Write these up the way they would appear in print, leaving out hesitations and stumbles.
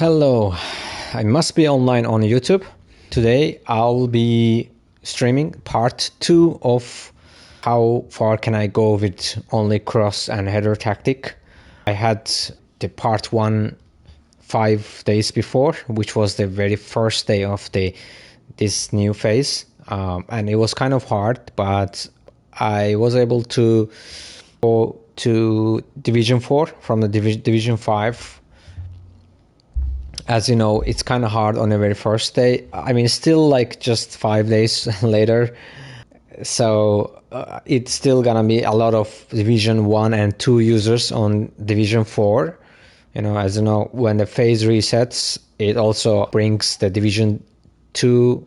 Hello, I must be online on YouTube. Today I'll be streaming part 2 of how far can I go with only cross and header tactic. I had the part 1 5 days before, which was the very first day of this new phase, and it was kind of hard, but I was able to go to Division 4 from the Division 5. As you know, it's kind of hard on the very first day. I mean, still like just 5 days later. So it's still gonna be a lot of Division 1 and 2 users on Division 4. As you know, when the phase resets, it also brings the Division 2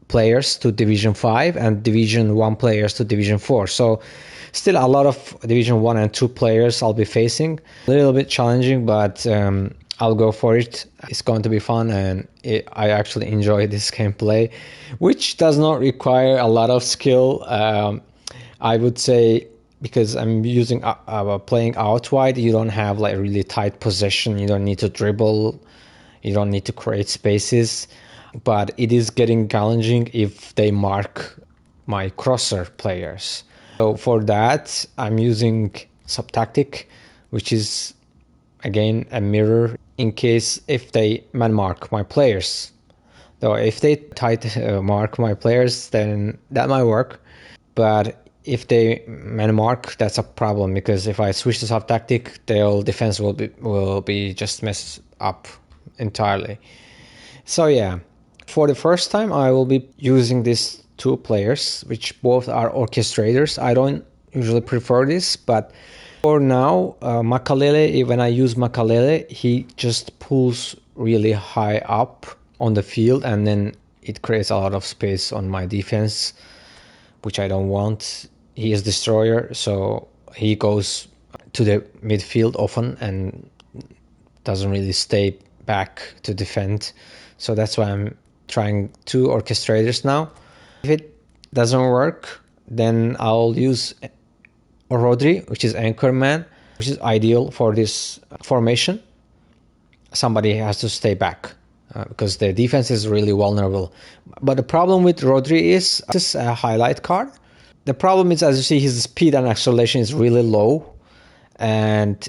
players to Division 5 and Division 1 players to Division 4. So still a lot of Division 1 and 2 players I'll be facing. A little bit challenging, but I'll go for it. It's going to be fun, and I actually enjoy this gameplay, which does not require a lot of skill. I would say, because I'm using playing out wide, you don't have like really tight possession. You don't need to dribble. You don't need to create spaces. But it is getting challenging if they mark my crosser players. So for that, I'm using sub-tactic, which is again a mirror in case if they man mark my players. Though if they tight mark my players, then that might work. But if they man mark, that's a problem, because if I switch to sub-tactic, their defense will be just messed up entirely. So yeah, for the first time I will be using these two players, which both are orchestrators. I don't usually prefer this, but for now, Makalele, when I use Makalele, he just pulls really high up on the field, and then it creates a lot of space on my defense, which I don't want. He is destroyer, so he goes to the midfield often and doesn't really stay back to defend. So that's why I'm trying two orchestrators now. If it doesn't work, then I'll use Rodri, which is anchor man, which is ideal for this formation. Somebody has to stay back because the defense is really vulnerable. But the problem with Rodri is this a highlight card. The problem is, as you see, his speed and acceleration is really low, and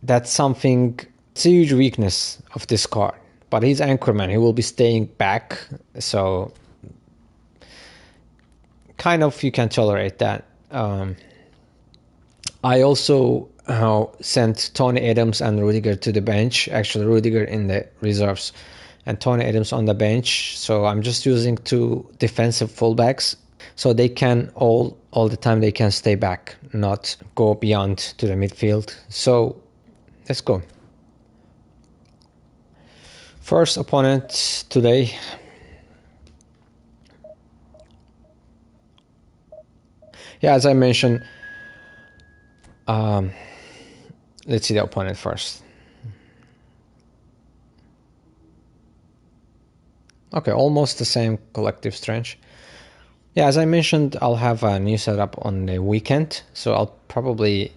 that's something. It's a huge weakness of this card. But he's anchorman. He will be staying back, so kind of you can tolerate that. I also sent Tony Adams and Rudiger to the bench. Actually, Rudiger in the reserves and Tony Adams on the bench. So I'm just using two defensive fullbacks, so they can all the time they can stay back, not go beyond to the midfield. So let's go. First opponent today. Yeah, as I mentioned, let's see the opponent first. Okay, almost the same collective strength. Yeah, as I mentioned, I'll have a new setup on the weekend, so I'll probably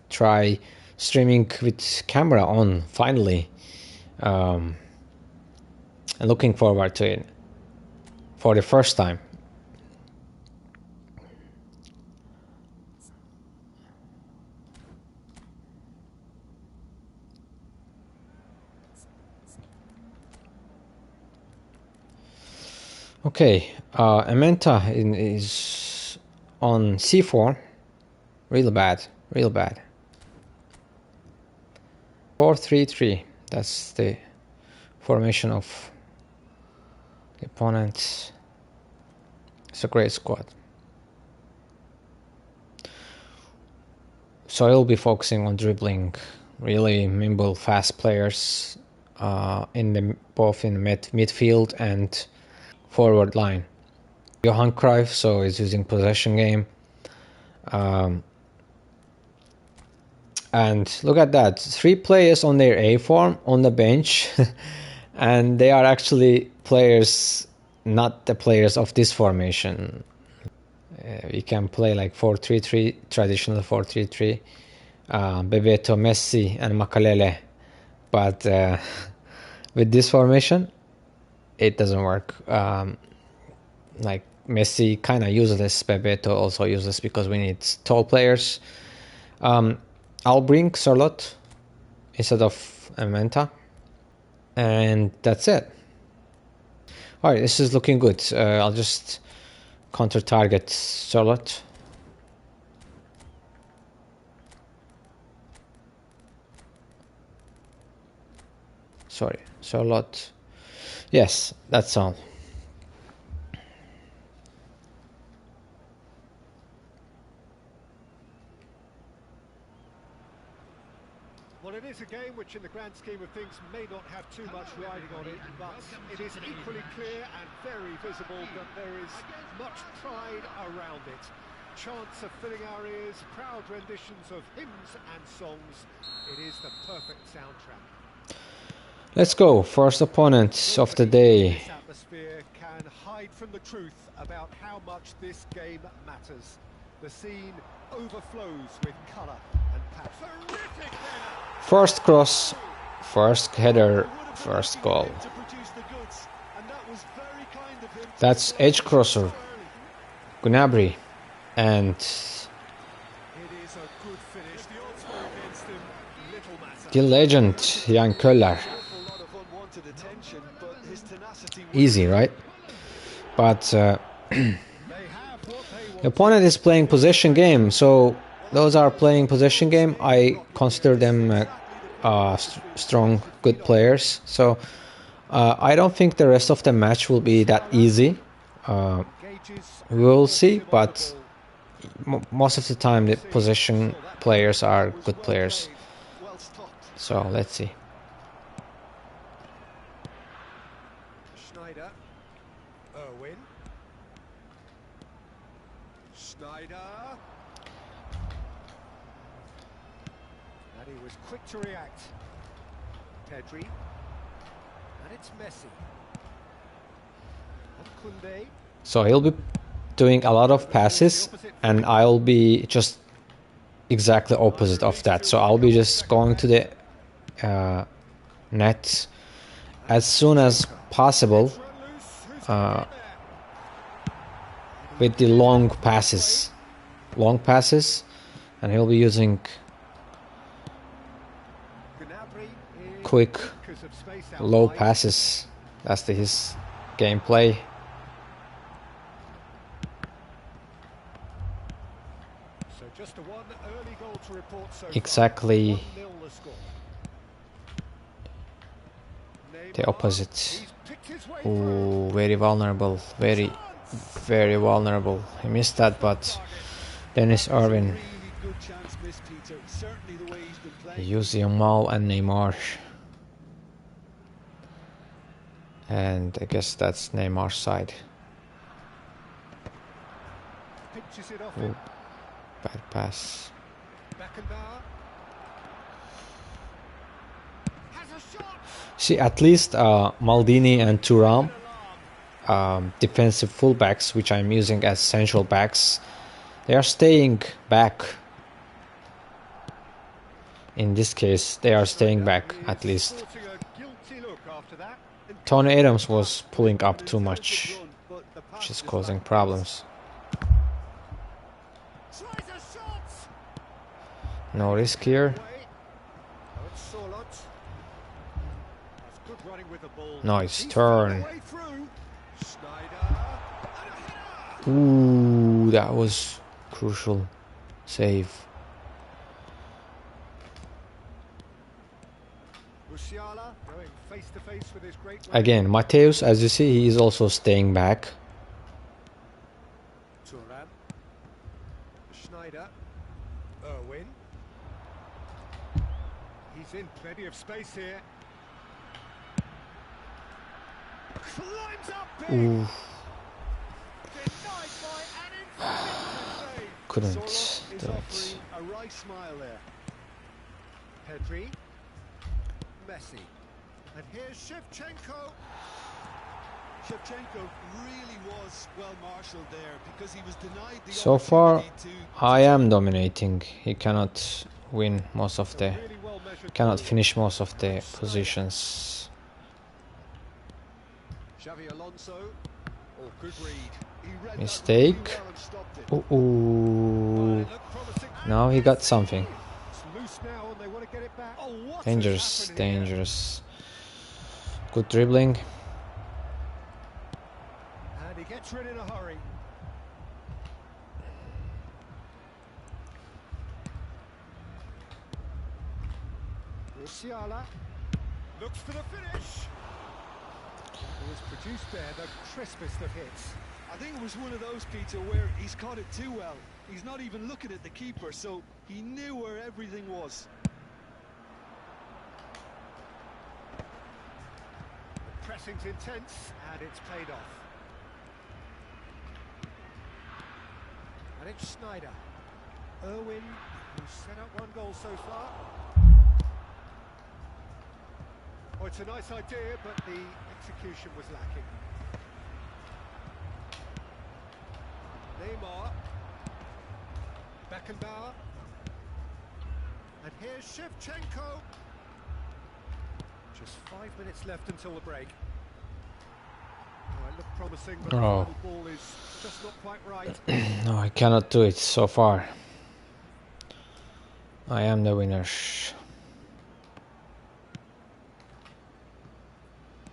try streaming with camera on finally. And looking forward to it for the first time. Okay, Amenta is on C4. Real bad, real bad. 4-3-3. That's the formation of the opponent. It's a great squad. So I'll be focusing on dribbling really nimble, fast players both in midfield and forward line. Johan Cruyff, so he's using possession game. And look at that, 3 players on their A form on the bench, and they are actually players, not the players of this formation. We can play like 4-3-3, traditional 4-3-3. Bebeto, Messi, and Makalele, but with this formation, it doesn't work. Like Messi, kind of useless. Bebeto also useless because we need tall players. I'll bring Charlotte instead of Menta, and that's it. All right, this is looking good. I'll just counter target Charlotte. Sorry, Charlotte. Yes, that's all. Well, it is a game which, in the grand scheme of things, may not have too much riding on it, but it is equally clear and very visible that there is much pride around it. Chants are filling our ears, proud renditions of hymns and songs. It is the perfect soundtrack. Let's go. First opponent of the day. This atmosphere can hide from the truth about how much this game matters. The scene overflows with colour and passion. First cross, first header, first goal. That's edge crosser, Gnabry, and the legend Jan Köller. Easy, right? But the opponent is playing possession game, so those are playing possession game. I consider them strong, good players. So I don't think the rest of the match will be that easy. We will see, but most of the time the possession players are good players. So let's see. Schneider, Irwin, Schneider, and he was quick to react. Pedri, and it's Messi. And Koundé. So he'll be doing a lot of passes, and I'll be just exactly opposite of that. So I'll be just going to the net as soon as possible with the long passes, and he'll be using quick, low passes. That's his gameplay. So just a one early goal to report so Exactly far. 1-0 the score. the opposite. Ooh, very vulnerable, very vulnerable. He missed that, but Dennis Irwin, Yamal and Neymar. And I guess that's Neymar's side. Ooh, bad pass. See, at least Maldini and Thuram, defensive fullbacks, which I'm using as central backs, they are staying back. In this case, they are staying back at least. Tony Adams was pulling up too much, which is causing problems. No risk here. Nice turn. Ooh, that was crucial save. Again, Mateus, as you see, he is also staying back. Schneider, Irwin. He's in plenty of space here. Climbs up big. Ooh. Denied by an instant save. Couldn't Sorloth do is it. offering a right smile there. Pedri, Messi, and here's Shevchenko. Shevchenko really was well marshalled there because he was denied the So far, opportunity to I am dominating. He cannot win most of the, Really well measured cannot ball. finish most of the positions. Xavi Alonso. Oh, good read. He read Mistake. that really well and stopped it. Ooh. Well, it looked promising. Now he got something. It's loose now and they want to get it back. Oh, what Dangerous, has happened here? dangerous. Good dribbling. And he gets rid in a hurry. Musiala looks for the finish. It was produced there, the crispest of hits. I think it was one of those, Peter, where he's caught it too well. He's not even looking at the keeper, so he knew where everything was. The pressing's intense, and it's paid off. And it's Schneider. Irwin, who's set up one goal so far. Oh, it's a nice idea, but the execution was lacking. Neymar. Beckenbauer. And here's Shevchenko. Just 5 minutes left until the break. Oh, it looked promising, but the final ball is just not quite right. No, I cannot do it so far. I am the winner.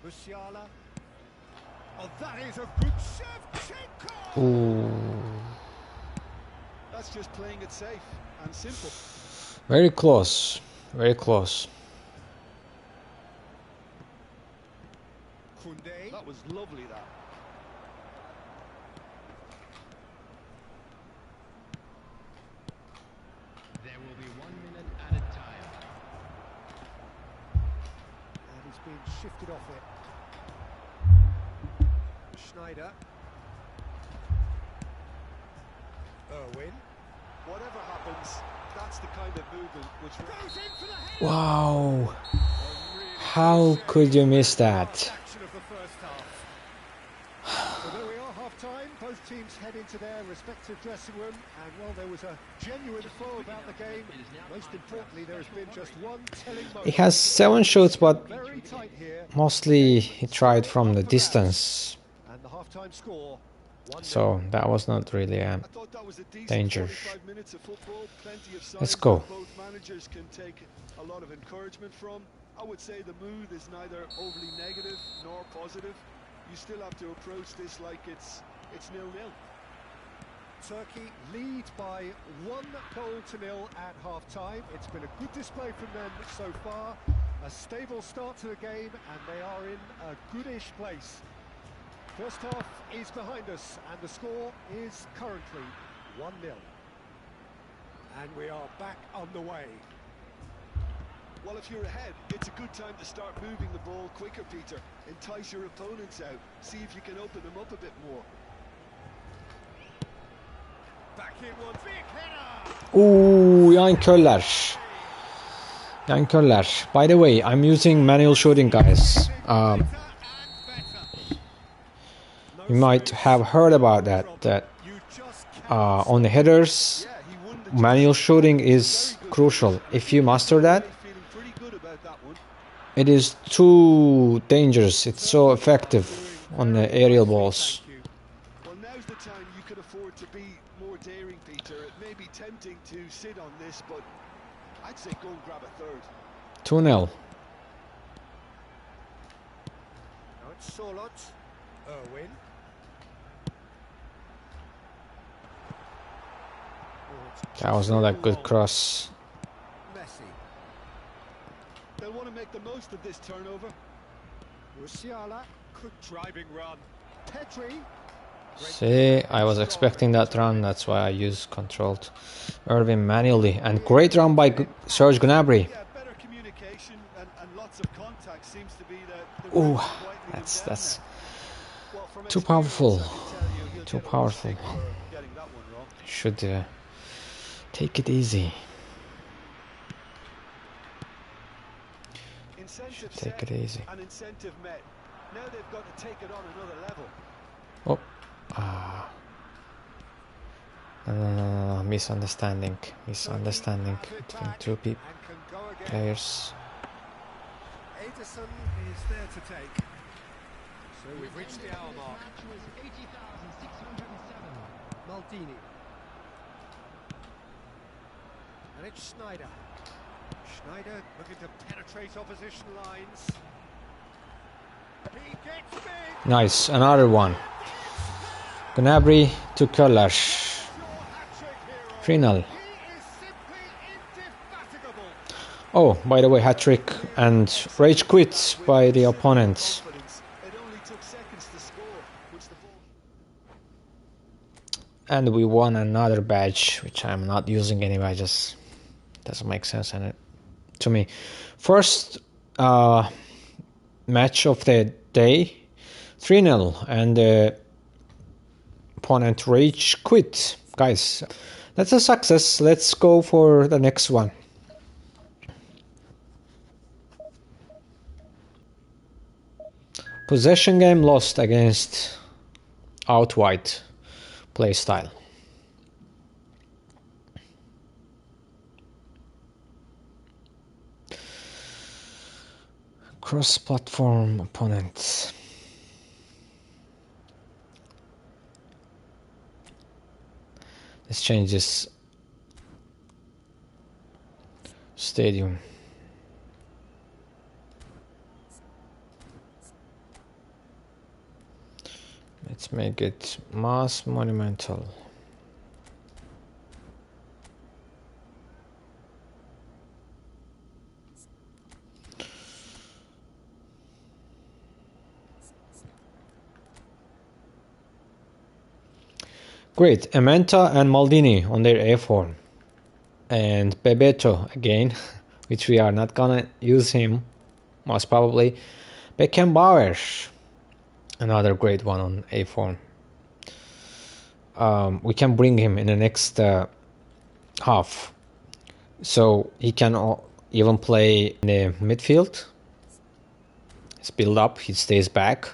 Musiala. Oh, that is a good Shevchenko! Ooh. That's just playing it safe and simple. Very close. Very close. Koundé. That was lovely, that. There will be 1 minute added time. And he's being shifted off it. Schneider. Irwin. Whatever happens, that's the kind of movement which Goes in for the head. Wow. How could you miss that? Action of the first half. So there we are, half-time. Both teams head into their respective dressing room, and while there was a genuine flow about the game, most importantly, there has been just one telling moment. He has 7 shots, but Very tight here. mostly he tried from the distance. And the half-time score. 1-0. So that was not really I thought that was a decent danger. 45 minutes of football. Plenty of signs Let's go. that both managers can take a lot of encouragement from. I would say the mood is neither overly negative nor positive. You still have to approach this like it's 0-0. Turkey lead by 1-0 at half-time. It's been a good display from them so far. A stable start to the game, and they are in a goodish place. First half is behind us, and the score is currently 1-0. And we are back underway. Well, if you're ahead, it's a good time to start moving the ball quicker, Peter. Entice your opponents out. See if you can open them up a bit more. Back in one, big header! Yan Köller. Yan Köller. By the way, I'm using manual shooting, guys. You might have heard about that on the headers, manual shooting is crucial. If you master that, it is too dangerous. It's so effective on the aerial balls. Well, now's the time you could afford to be more daring, Peter. It may be tempting to sit on this, but I'd say go and grab a third. 2-0. Now it's Solot. Irwin. That was not a good cross. Messi. They'll want to make the most of this turnover. Musiala. Good driving run. Pedri. See, I was expecting that run, that's why I used controlled Irvin manually. And great run by Serge Gnabry. Yeah, better communication and lots of contact seems to be the Ooh, that's too powerful. Too powerful. Should take it easy. Should take it easy. An incentive met. Now they've got to take it on another level. Oh, no, misunderstanding between two And can go again. players. Ederson is there to take. So we've reached the hour mark. Match was 80,607. Maldini. And it's Schneider. Schneider looking to penetrate opposition lines. He gets big. Nice, another one. Gnabry to Köller. 3-0. He is simply indefatigable. Oh, by the way, hat-trick and rage quit by the opponent. It only took seconds to score, which the ball... And we won another badge, which I'm not using anyway, just doesn't make sense in it to me. First match of the day, 3-0, and the opponent rage quit. Guys, that's a success. Let's go for the next one. Possession game lost against out-wide play style. Cross-platform opponents. This changes stadium. Let's make it mass monumental. Great, Ementa and Maldini on their A form. And Bebeto again, which we are not gonna use him, most probably. Beckenbauer, another great one on A form. We can bring him in the next half. So he can even play in the midfield. It's build up, he stays back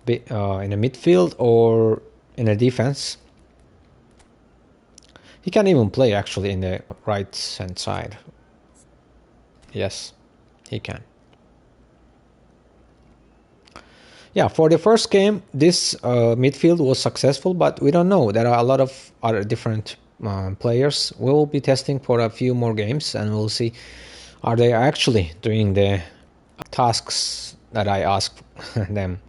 in the midfield or in the defense. He can even play actually in the right hand side. Yes, he can. Yeah, for the first game, this midfield was successful, but we don't know. There are a lot of other different players. We will be testing for a few more games, and we'll see are they actually doing the tasks that I asked them.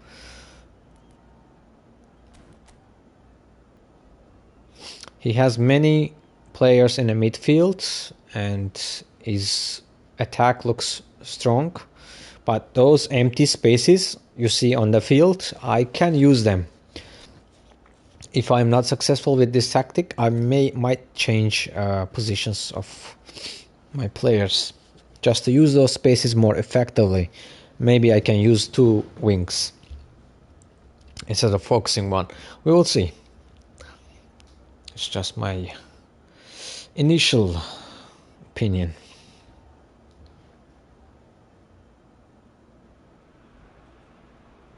He has many players in the midfield, and his attack looks strong. But those empty spaces you see on the field, I can use them. If I'm not successful with this tactic, I might change positions of my players just to use those spaces more effectively. Maybe I can use 2 wings instead of focusing one. We will see. It's just my initial opinion.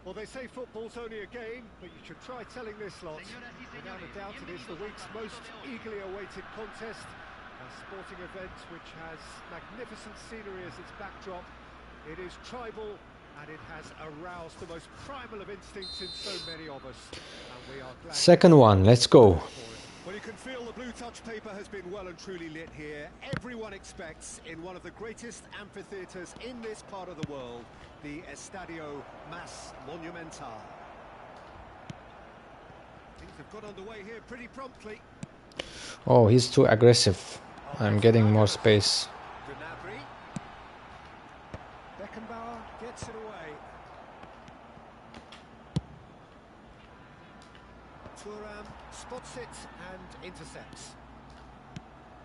Well, they say football's only a game, but you should try telling this lot. Without a doubt, it is the week's most eagerly awaited contest. A sporting event which has magnificent scenery as its backdrop. It is tribal, and it has aroused the most primal of instincts in so many of us. And we are glad. Second one, let's go. Well, you can feel the blue touch paper has been well and truly lit here. Everyone expects, in one of the greatest amphitheatres in this part of the world, the Estadio Mas Monumental. Things have got underway here pretty promptly. Oh, he's too aggressive. I'm getting more space. Gnabry. Beckenbauer gets it away. Thuram spots it and intercepts.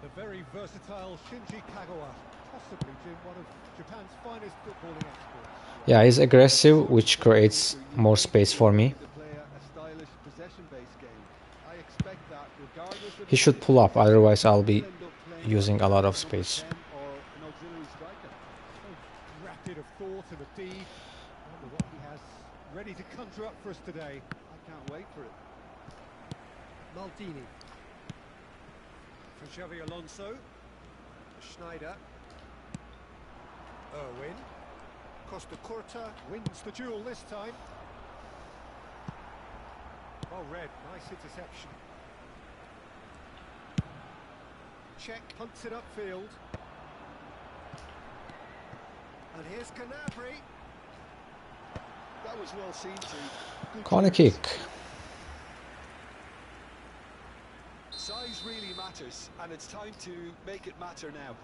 The very versatile Shinji Kagawa, possibly one of Japan's finest footballing experts. Yeah, he's aggressive, which creates more space for me. He should pull up, otherwise I'll be using a lot of space. Rapid of thought and of deed. I wonder what he has ready to conjure up for us today. I can't wait for it. Maldini. For Xavi Alonso. Schneider. Irwin. Costa Curta wins the duel this time. Well read, nice interception. Check, punts it upfield. And here's Canabry. That was well seen too. Good Corner clearance. kick. Size really matters, and it's time to make it matter now.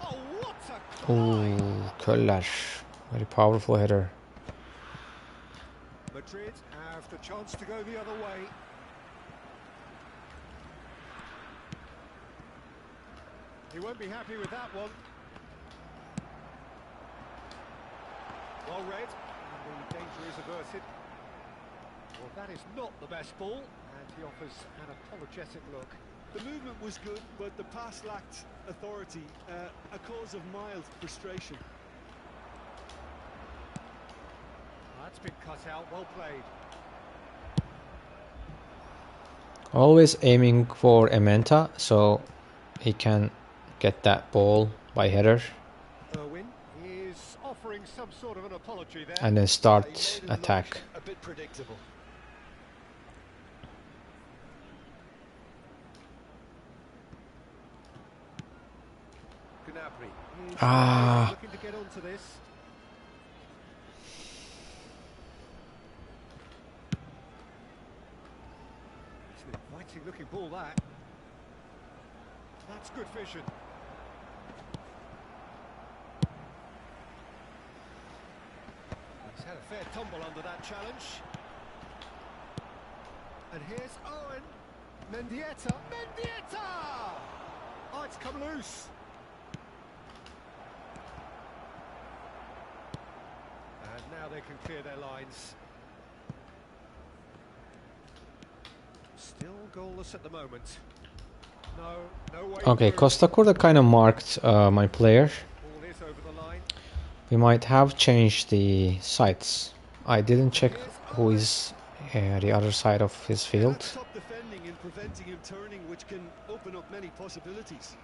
Oh, what a climb! Ooh, Köller. Very powerful header. Madrid have the chance to go the other way. He won't be happy with that one. Well read, and the danger is averted. Well, that is not the best ball, and he offers an apologetic look. The movement was good, but the pass lacked authority, a cause of mild frustration. That's been cut out, well played. Always aiming for Ementa so he can get that ball by header Irwin is offering some sort of an apology there. and then He start made it attack. look a bit predictable. Gnabry is Ah. looking to get onto this. It's an inviting looking ball, that. That's good vision. He's had a fair tumble under that challenge. And here's Owen. Mendieta. Mendieta! Oh, it's come loose. And now they can clear their lines. Still goalless at the moment. No way. Okay, through. Costa Curta kind of marked my player. Ball is over the line. We might have changed the sides. I didn't check who is the other side of his Yeah, field. that's top defending and preventing him turning, which can open up many possibilities.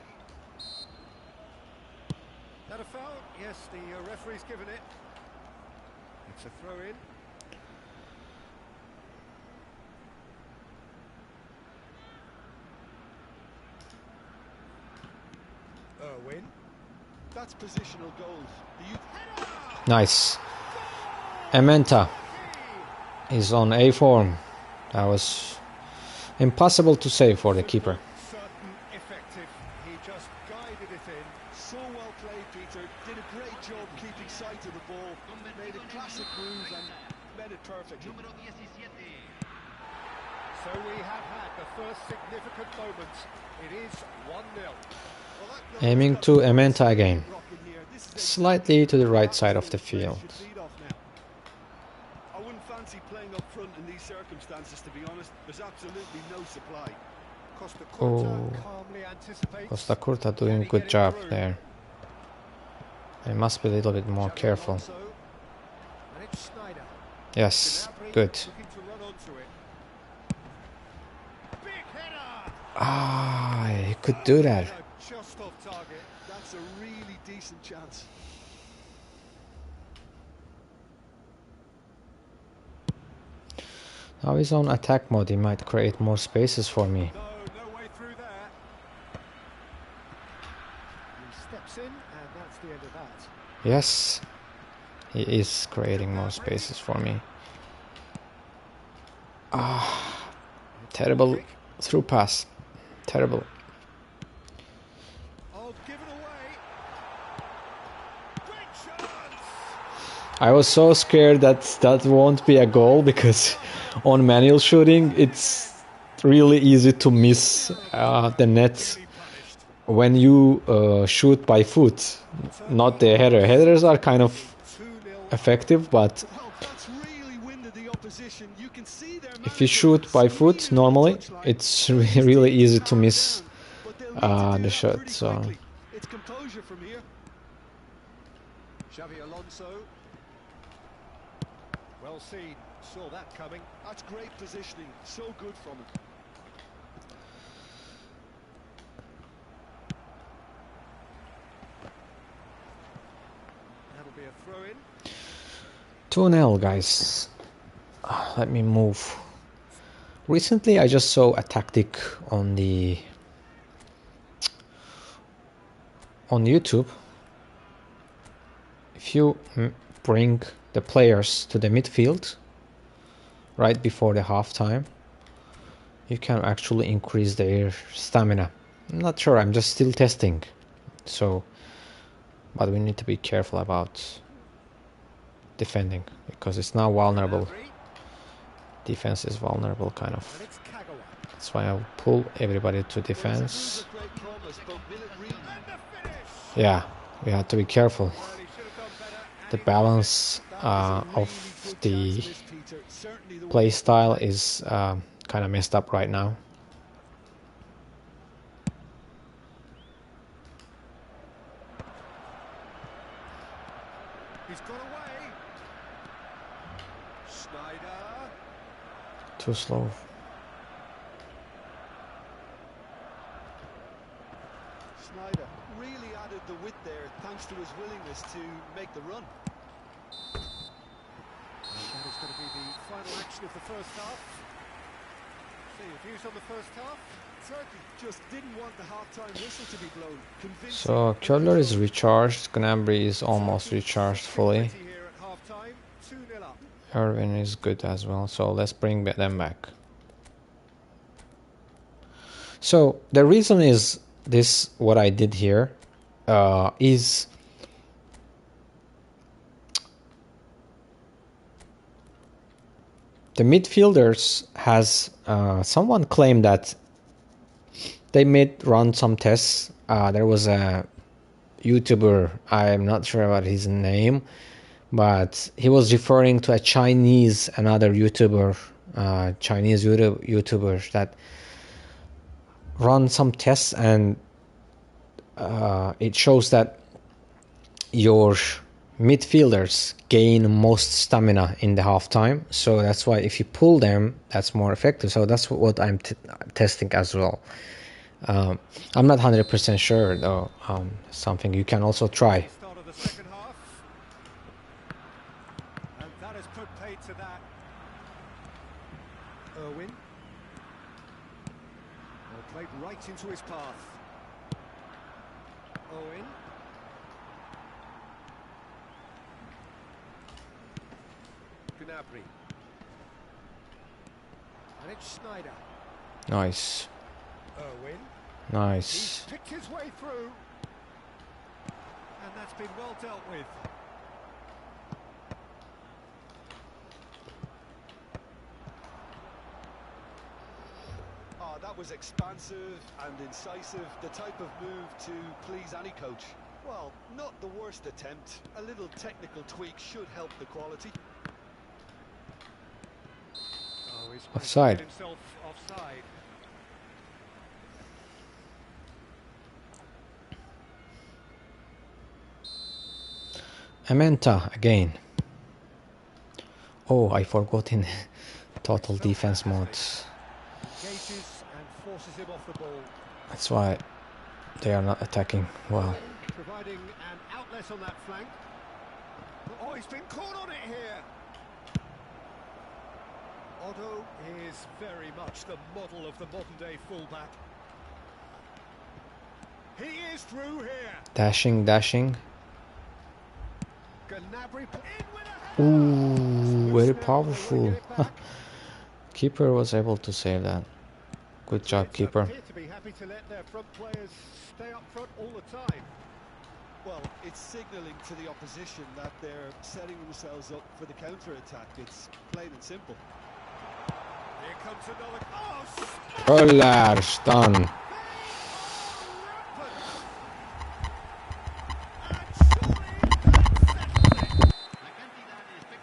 That a foul? Yes, the referee's given it. It's a throw in. Irwin. That's positional goals. The youth Nice. Ementa is on A form. That was impossible to save for the keeper. Certain, effective. He just guided it in. so well played, Peter. Did a great job keeping sight of the ball. Made a classic move and made it perfectly. So we have had the first significant moment. It is 1-0. Well, that goal's Aiming got to the Ementa again. rocking here. This is Slightly to the right side of the absolutely where field. it should lead off now. I wouldn't fancy playing up front in these circumstances, to be honest. There's absolutely no supply. Costa Curta Oh. calmly anticipates. Costa Curta doing a good job there. They must be a little bit more Xabi careful. Alonso. And it's Snyder. Yes, Gnabry good. looking to run onto it. Big header! Ah, he could do that. Just off target. That's a really decent chance. Now he's on attack mode, he might create more spaces for me. No way through there. He steps in, and that's the end of that. Yes, he is creating more spaces for me. Ah, terrible through pass. Terrible. Oh, given away. Great chance. I was so scared that that won't be a goal because on manual shooting it's really easy to miss the net Be punished. when you shoot by foot, not the header. Headers are kind of 2-0. effective, but Well, that's really winded the opposition. You can see their if you manager shoot by foot sneering on the normally, touchline. it's His team really is easy to calmed miss down, but they'll need to do the that shot. pretty So quickly. It's composure from here. Xabi Alonso. Well seen. Saw that coming. That's great positioning. So good from him. That'll be a throw in. 2-0, guys. let me move. Recently, I just saw a tactic on YouTube. If you bring the players to the midfield right before the halftime, you can actually increase their stamina. I'm not sure, I'm just still testing. So, but we need to be careful about defending because it's now vulnerable. Defense is vulnerable, kind of. That's why I'll pull everybody to defense. Yeah, we have to be careful. The balance of the play style is kind of messed up right now. He's got away. Snyder. Too slow. Snyder really added the width there thanks to his willingness to make the run. That is going to be the final action of the first half. So your views on the first half? Turkey just didn't want the half-time whistle to be blown. So Köhler is recharged, Gnabry is almost recharged fully. Here at half-time, 2-0 up. Irvin is good as well, so let's bring them back. So the reason is this, what I did here is the midfielders has someone claimed that they run some tests. There was a YouTuber, I'm not sure about his name, but he was referring to another YouTuber, Chinese YouTuber that run some tests, and it shows that your midfielders gain most stamina in the halftime. So that's why if you pull them, that's more effective. So that's what I'm testing as well. I'm not 100% sure though. Something you can also try. Start of the second half. And that has put paid to that. Irwin. Played right into his path. Owen. Gnabry. And it's Snyder. Nice. Irwin. Nice. He's picked his way through. And that's been well dealt with. Oh, that was expansive and incisive, the type of move to please any coach. Well, not the worst attempt. A little technical tweak should help the quality. Oh, he's Offside. himself offside. Amenta again. Oh, I forgot in total defense mode. Engages and forces him off the ball. That's why they are not attacking well. Providing an outlet on that flank. Oh, he's been caught on it here. Otto is very much the model of the modern-day fullback. He is through here. Dashing. Gnabry in with a header. Ooh, very powerful. Keeper was able to save that. Good job, keeper. Appear to be happy to let their front players stay up front all the time. Well, it's signalling to the opposition that they're setting themselves up for the counter-attack. It's plain and simple. Here comes another. Oh, Köhler, done.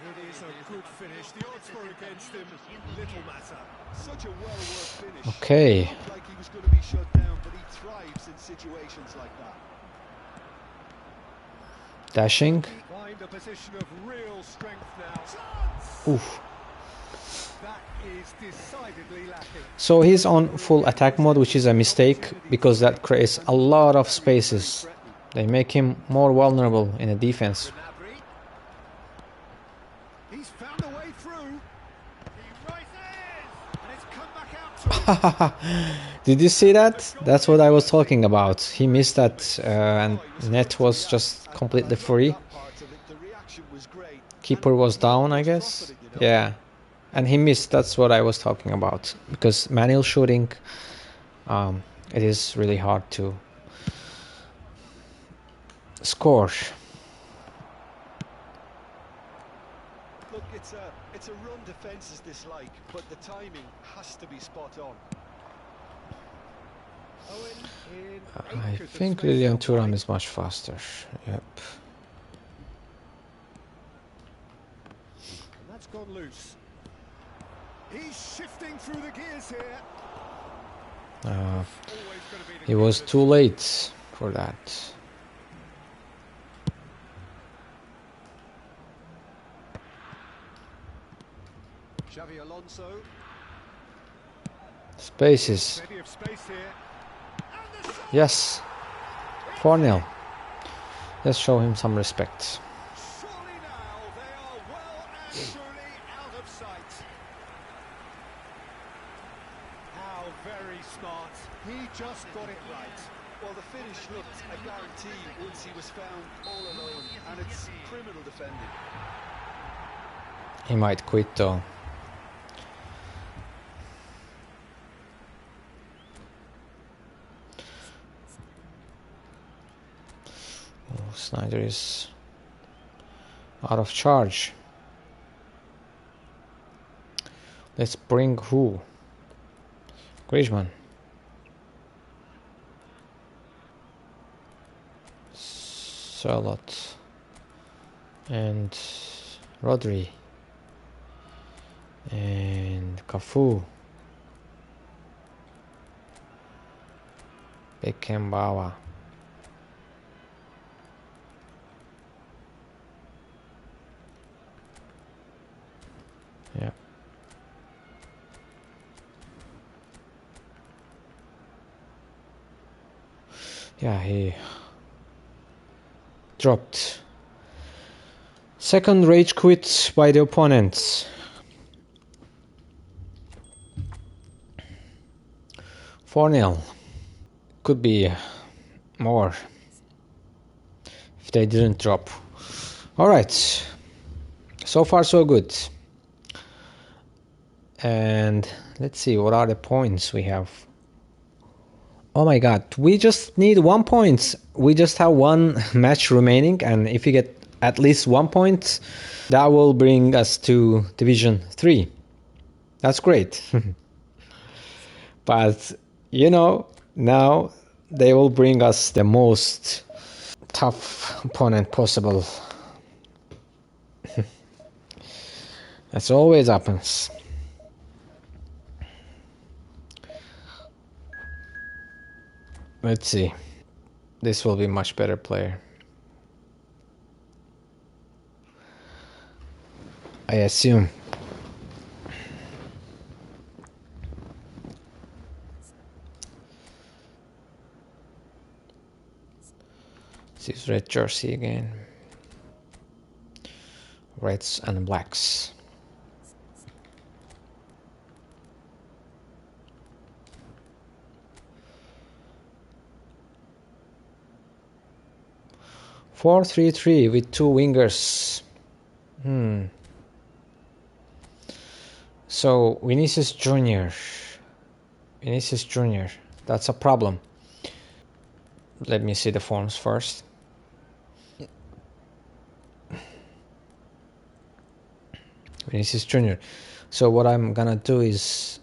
It is a good finish. The odds were against him. Little matter. Such a well-worked finish. Okay. Looked like he was going to be shut down, but he thrives in situations like that. Dashing. Find a position of real strength now. Oof. That is decidedly lacking. So he's on full attack mode, which is a mistake because that creates a lot of spaces. They make him more vulnerable in the defense. Gnabry. He's found a way through. Did you see that? That's what I was talking about. He missed that and net was just completely free. Keeper was down, I guess. Yeah. And he missed. That's what I was talking about. Because manual shooting, it is really hard to score. Look, it's a run defence's dislike, but the timing has to be spot on. I think Lilian Thuram is much faster. Yep. And that's gone loose. He's shifting through the gears here. He was too late for that. Xavi Alonso. Spaces. Plenty of space here. Yes. 4-0. Let's show him some respect. Surely now they are well and truly out of sight. How very smart. He just got it right. Well, the finish looked a guarantee once he was found all alone, and it's criminal defending. He might quit though. Oh, Snyder is out of charge. Let's bring who? Griezmann. Salot. And Rodri. And Cafu. Beckenbauer. Yeah. Yeah, he dropped. Second rage quit by the opponents. 4-0. Could be more if they didn't drop. Alright. So far so good. And let's see, what are the points we have? Oh my god, we just need 1 point. We just have one match remaining, and if you get at least 1 point, that will bring us to Division 3. That's great. But, you know, now they will bring us the most tough opponent possible. That's always happens. Let's see. This will be much better player. I assume. This is red jersey again. Reds and blacks. (4-3-3) with two wingers. So Vinicius Junior. That's a problem. Let me see the forms first. Vinicius Junior. So what I'm gonna do is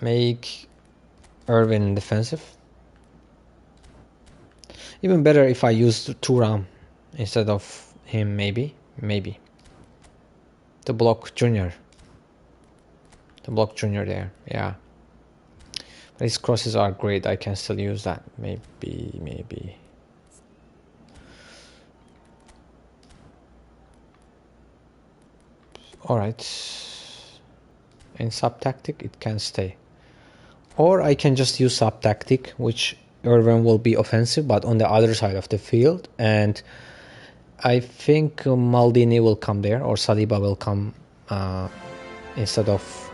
make Irvin defensive. Even better if I use Thuram instead of him, maybe. To block Junior. To block Junior there, yeah. But his crosses are great, I can still use that. Maybe. Alright. In sub tactic it can stay. Or I can just use sub tactic, which Irvin will be offensive but on the other side of the field, and I think Maldini will come there, or Saliba will come instead of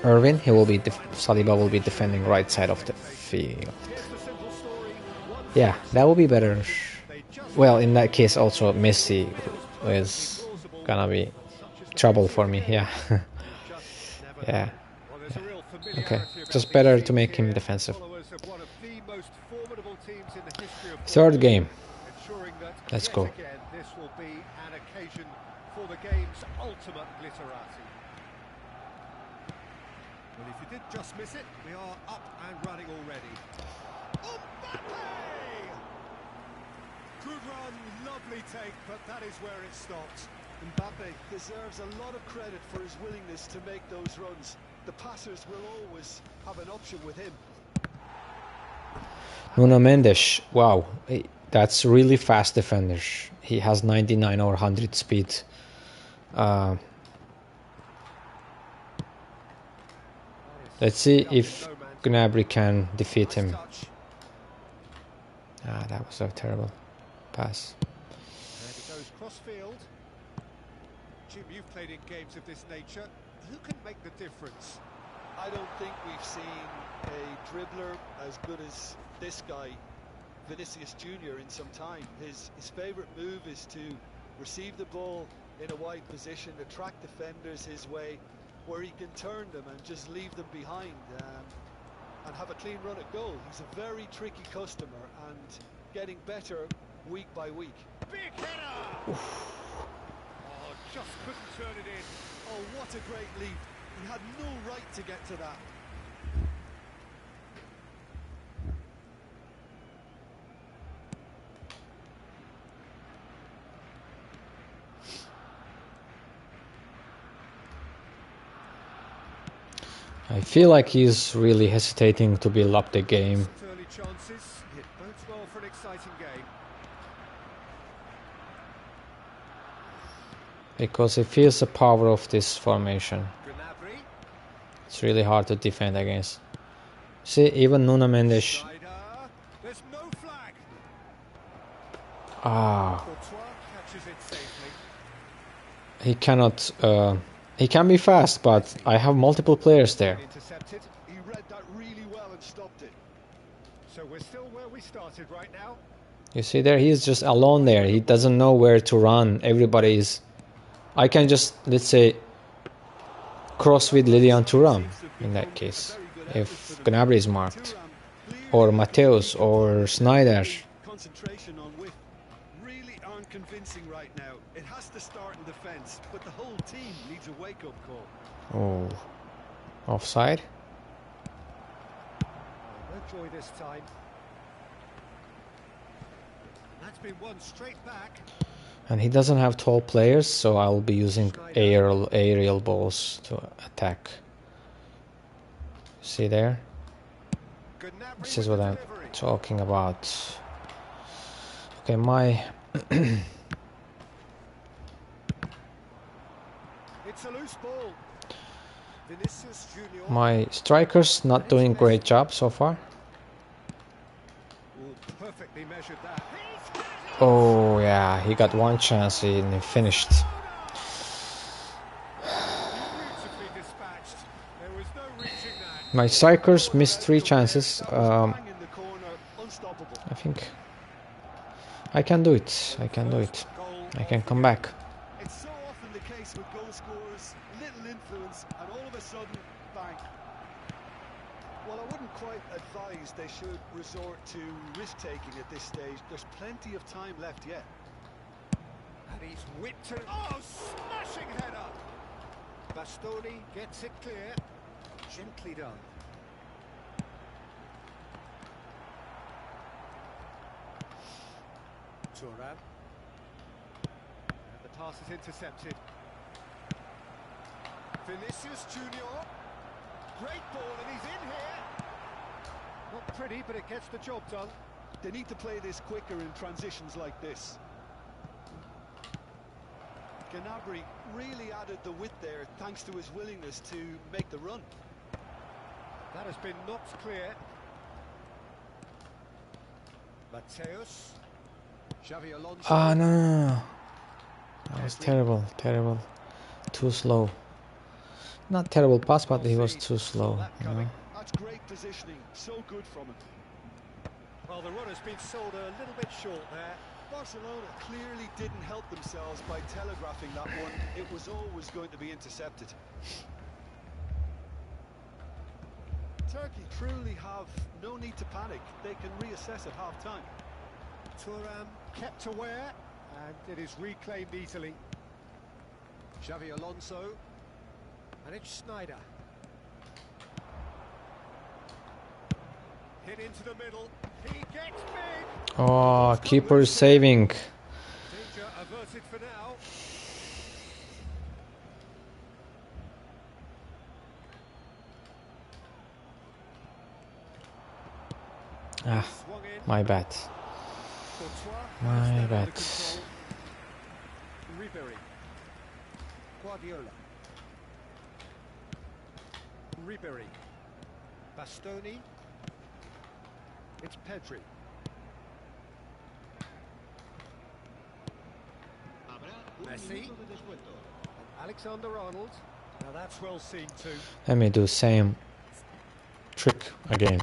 Irvin. He will be Saliba will be defending right side of the field. Yeah, that will be better. Well, in that case, also Messi is gonna be trouble for me. Yeah, yeah. Okay, just better to make him defensive. Third game. Let's go. This will be an occasion for the game's ultimate glitterati. Well, if you did just miss it, we are up and running already. Mbappe! Good run, lovely take, but that is where it stopped. Mbappe deserves a lot of credit for his willingness to make those runs. The passers will always have an option with him. Nuno Mendes, wow, that's really fast defender. He has 99 or 100 speed. Let's see if Gnabry can defeat him. That was a terrible pass. And it goes cross-field. Jim, you've played in games of this nature. Who can make the difference? I don't think we've seen a dribbler as good as this guy, Vinicius Jr., in some time. His favourite move is to receive the ball in a wide position, attract defenders his way, where he can turn them and just leave them behind and have a clean run at goal. He's a very tricky customer and getting better week by week. Big header! Oh, just couldn't turn it in. Oh, what a great leap. He had no right to get to that. I feel like he's really hesitating to build up the game. Early chances. It bodes well for an exciting game. Because he feels the power of this formation. Gnabry. It's really hard to defend against. See, even Nuno Mendes. Schneider. There's no flag. Courtois catches it safely. He cannot. He can be fast, but I have multiple players there. Intercepted. He read that really well and stopped it. So we're still where we started right now. You see there, he's just alone there. He doesn't know where to run. Everybody is. I can just, let's say, cross with Lilian Thuram in that case, if Gnabry is marked, or Mateus, or Snyder. Concentration on width really aren't convincing right now. It has to start in defence, but the whole team needs a wake-up call. Oh, offside. No joy this time. That's been one straight back. And he doesn't have tall players, so I'll be using aerial balls to attack. See there? This is what I'm talking about. Okay, It's a loose ball. Vinicius Jr. my striker's not doing a great job so far. Perfectly measured that. Oh yeah, he got one chance and he finished. Beautifully dispatched. There was no reaching that. My strikers missed 3 chances. I think I can do it. I can do it. I can come back. It's so often the case with goal scorers, little influence, and all of a sudden, bang. Well, I wouldn't quite advise they should resort to risk-taking at this stage. There's plenty of time left yet. And he's whipped it. Oh, smashing header. Bastoni gets it clear. Gently done. Thuram. And the pass is intercepted. Vinicius Jr. Great ball, and he's in here. Not pretty, but it gets the job done. They need to play this quicker in transitions like this. Gnabry really added the width there thanks to his willingness to make the run. That has been knocked clear. Mateus. Xavi Alonso. Ah, no, no, no. That was terrible, terrible. Too slow. Not terrible pass, but he was too slow. You know? That's great positioning. So good from him. Well, the run has been sold a little bit short there. Barcelona clearly didn't help themselves by telegraphing that one. It was always going to be intercepted. Turkey truly have no need to panic. They can reassess at half-time. Thuram kept aware, and it is reclaimed easily. Xavi Alonso, and it's Snyder. Hit into the middle. He gets big. Oh, keeper is saving. Danger averted for now. Ah, Swung in. my bad. Courtois has My that under bad. control. Ribery. Guardiola. Ribery. Bastoni. It's Pedri. Messi. Alexander Arnold. Now that's well seen too. Let me do same trick again.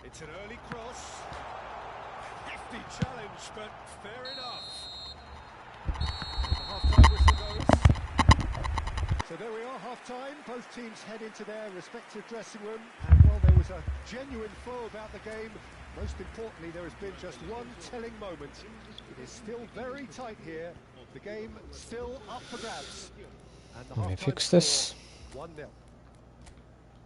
It's an early cross. Hefty challenge, but fair enough. The half-time whistle goes. So there we are, half-time. Both teams head into their respective dressing room. And while there was a genuine flow about the game, most importantly, there has been just one telling moment. It is still very tight here. The game still up for grabs. And the Let me half-time fix this. score, 1-0.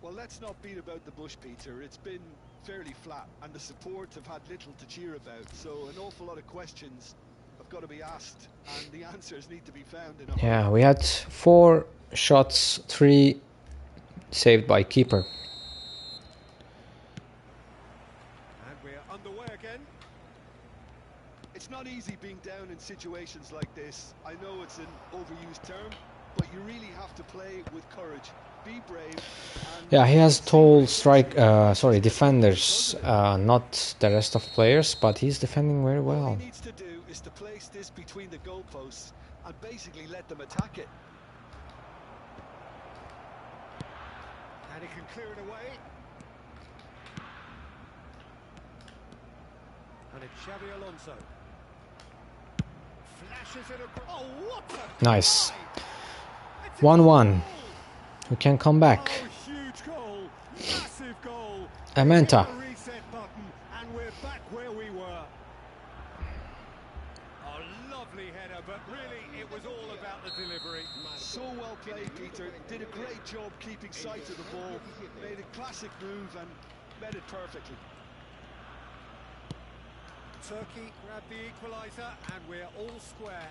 Well, let's not beat about the bush, Peter. It's been fairly flat, and the support have had little to cheer about. So an awful lot of questions have got to be asked, and the answers need to be found in a hurry. Yeah, we had 4 shots, 3 saved by keeper. And we're underway again. It's not easy being down in situations like this. I know it's an overused term, but you really have to play with courage. Be brave. And Yeah, he has told defenders, not the rest of players, but he's defending very all well. he needs to do is to place this between the goalposts and basically let them attack it. And he can clear it away. And it's Xavi Alonso. Flashes it across. Oh, what a Nice. try! It's 1-1. goal! We can come back. Oh, huge goal. Massive goal. Amenta. Hit the reset button, and we're back where we were. A lovely header, but really it was all about the delivery. So well played, Peter. Did a great job keeping sight of the ball. Made a classic move and met it perfectly. Turkey grabbed the equaliser, and we're all square.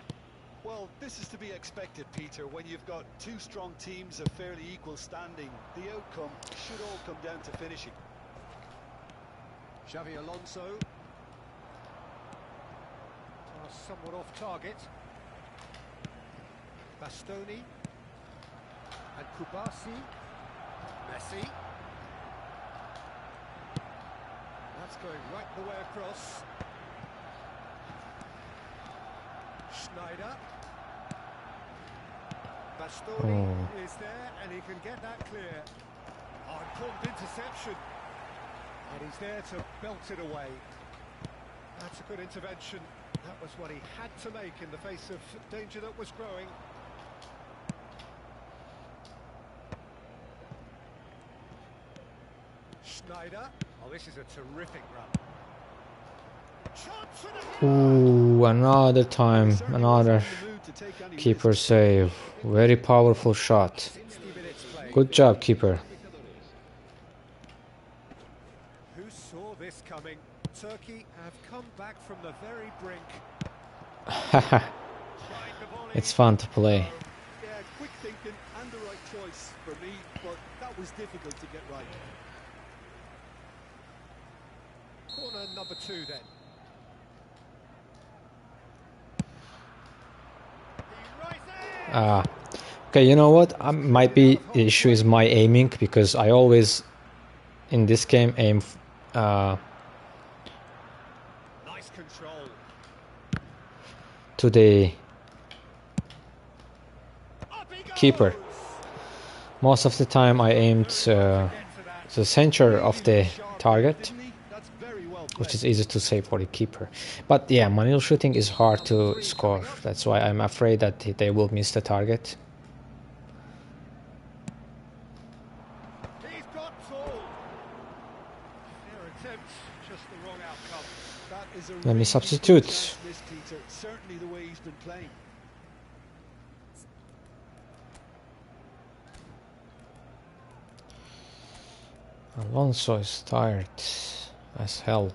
Well, this is to be expected, Peter. When you've got two strong teams of fairly equal standing, the outcome should all come down to finishing. Xavi Alonso. Somewhat off target. Bastoni. And Kubasi. Messi. That's going right the way across. Snyder. Bastoni is there, and he can get that clear. Oh, important interception. And he's there to belt it away. That's a good intervention. That was what he had to make in the face of danger that was growing. Snyder. Oh, this is a terrific run. Chance and a Ooh, another time, another keeper save. Very powerful shot. 60 minutes played. Good job, keeper. Who saw this coming? Turkey have come back from the very brink. Tried It's fun to play. Yeah, quick thinking and the right choice for me, but that was difficult to get right. Corner number 2 then. Okay, you know what? Might be the issue is my aiming, because I always in this game aim Nice control. to the Up he keeper. goes. Most of the time I aimed the center of the target, That's very well which played. is easy to say for the keeper. But yeah, manual shooting is hard to score. That's why I'm afraid that they will miss the target. He's got tall. Their attempt, just the wrong outcome. That is a Let me really substitute. good chance missed, Peter. Certainly the way he's been playing. Alonso is tired as hell.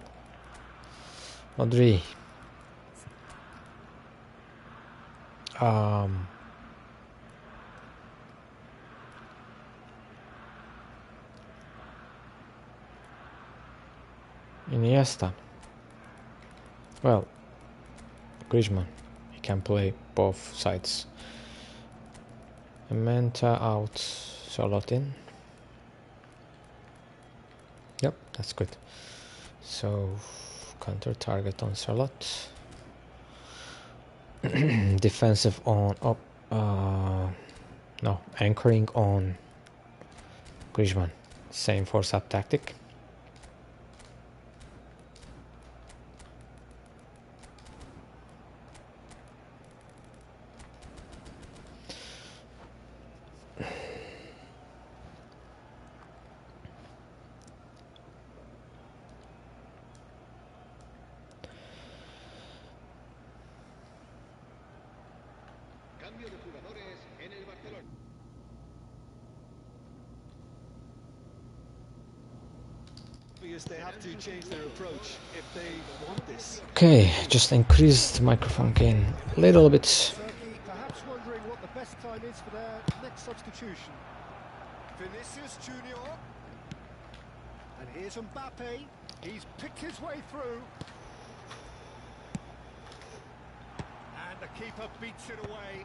Rodri. Iniesta. Well, Griezmann. He can play both sides. Menta out. Charlotte in. Yep, that's good. So, counter target on Charlotte. Defensive on no, anchoring on Griezmann. Same for sub tactic. Cambio de jugadores en el Barcelona. Because they have to change their approach if they want this. Okay, just increase the microphone gain a little bit. Turkey perhaps wondering what the best time is for their next substitution. Vinicius Junior. And here's Mbappe. He's picked his way through. And the keeper beats it away.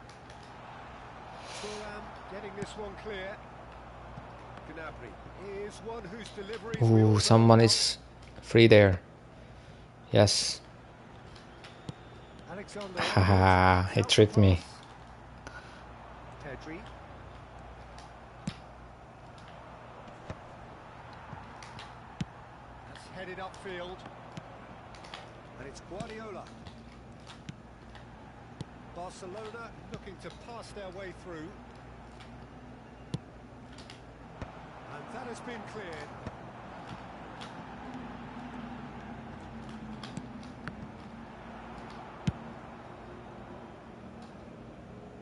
Thuram getting this one clear. Gnabry is one who's delivering. Ooh, someone is free there. Yes. Alexander. Haha, he tricked me. Pedri. That's headed upfield. And it's Guardiola. Barcelona looking to pass their way through. And that has been cleared.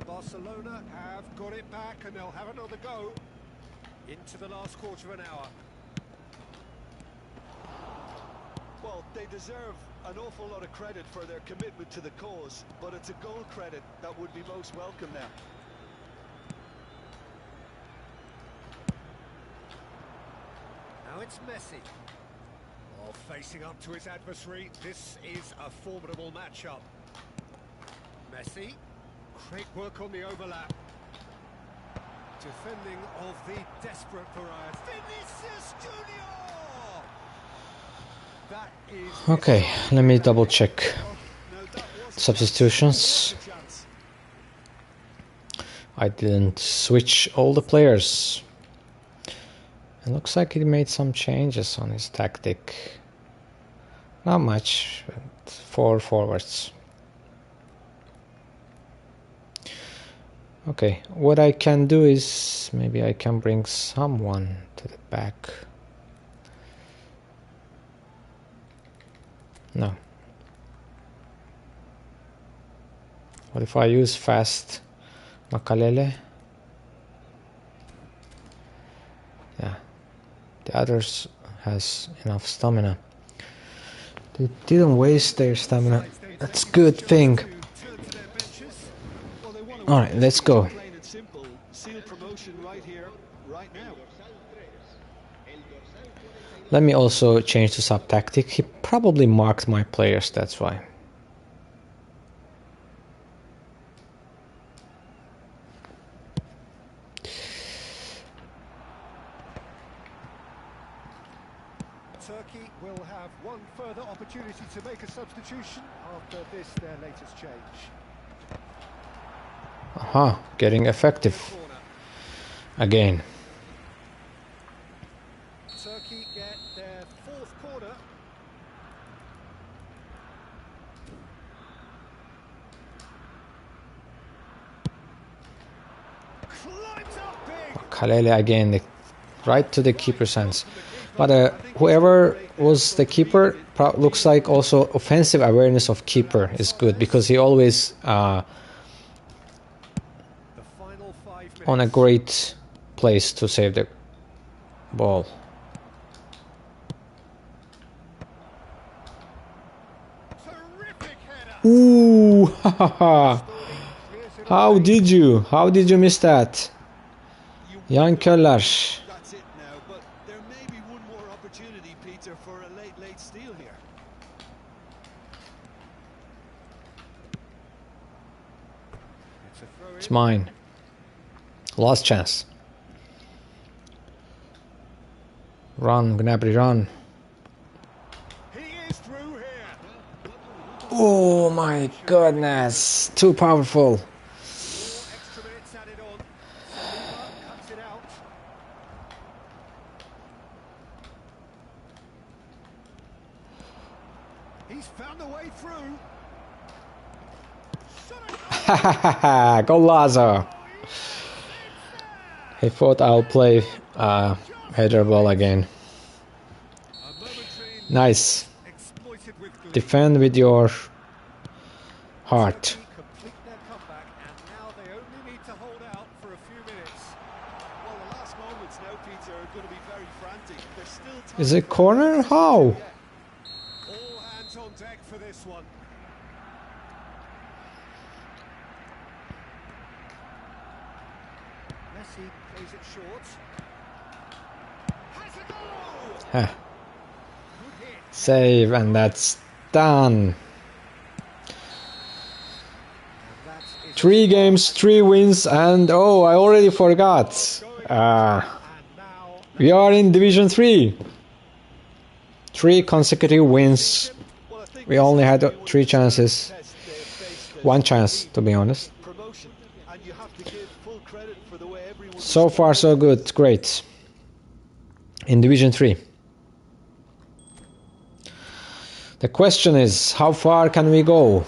Barcelona have got it back and they'll have another go into the last quarter of an hour. Well, they deserve an awful lot of credit for their commitment to the cause, but it's a goal credit that would be most welcome now. Now it's Messi. Oh, facing up to his adversary. This is a formidable matchup. Messi. Great work on the overlap. Defending of the desperate variety. Vinicius Junior. That is. Okay, let me double check No, that was substitutions. a chance. I didn't switch all the players. It looks like he made some changes on his tactic. Not much, but 4 forwards. Okay, what I can do is maybe I can bring someone to the back. No. What if I use fast Makalele? Yeah. The others has enough stamina. They didn't waste their stamina. That's a good thing. To turn to their benches. All right, let's go. Plain and simple, seal promotion right here, right now. Let me also change to sub tactic. He probably marked my players, that's why. Turkey will have one further opportunity to make a substitution after this, their latest change. Aha, getting effective Corner. again. Turkey get their fourth corner. Climbs up big. Kalele again, right to the keeper's hands. But whoever was the keeper looks like also offensive awareness of keeper is good, because he always The final 5 minutes. on a great place to save the ball. Terrific header. Ooh, how did you miss that? Jan Köller. That's it now, but there may be one more opportunity, Peter, for a late steal here. It's a throw in. It's mine. Last chance. Run, Gnabry, run. He is through here. Oh my goodness, too powerful. 4 extra minutes added on. Saliba cuts it out. He's found a way through. Shot it. Golazo. He thought I'll play header ball again. A momentary Nice. exploited with glee. Defend with your heart. Complete their comeback, and now they only need to hold out for a few minutes. Well, the last moments now, Peter, are going to be very frantic. There's still time. Is it corner? How? All hands on deck for this one. Messi plays it short. Has a goal! Huh. Good hit. Save, and that's done. And that is 3 games, 3 wins, and oh, I already forgot. and now We are in Division 3. 3 consecutive wins. Well, I think We only had 3 chances. test they have faced 1 chance, to be honest. promotion, and you have to give full credit for the way everyone. So far, so good. Great. In Division 3. The question is, how far can we go?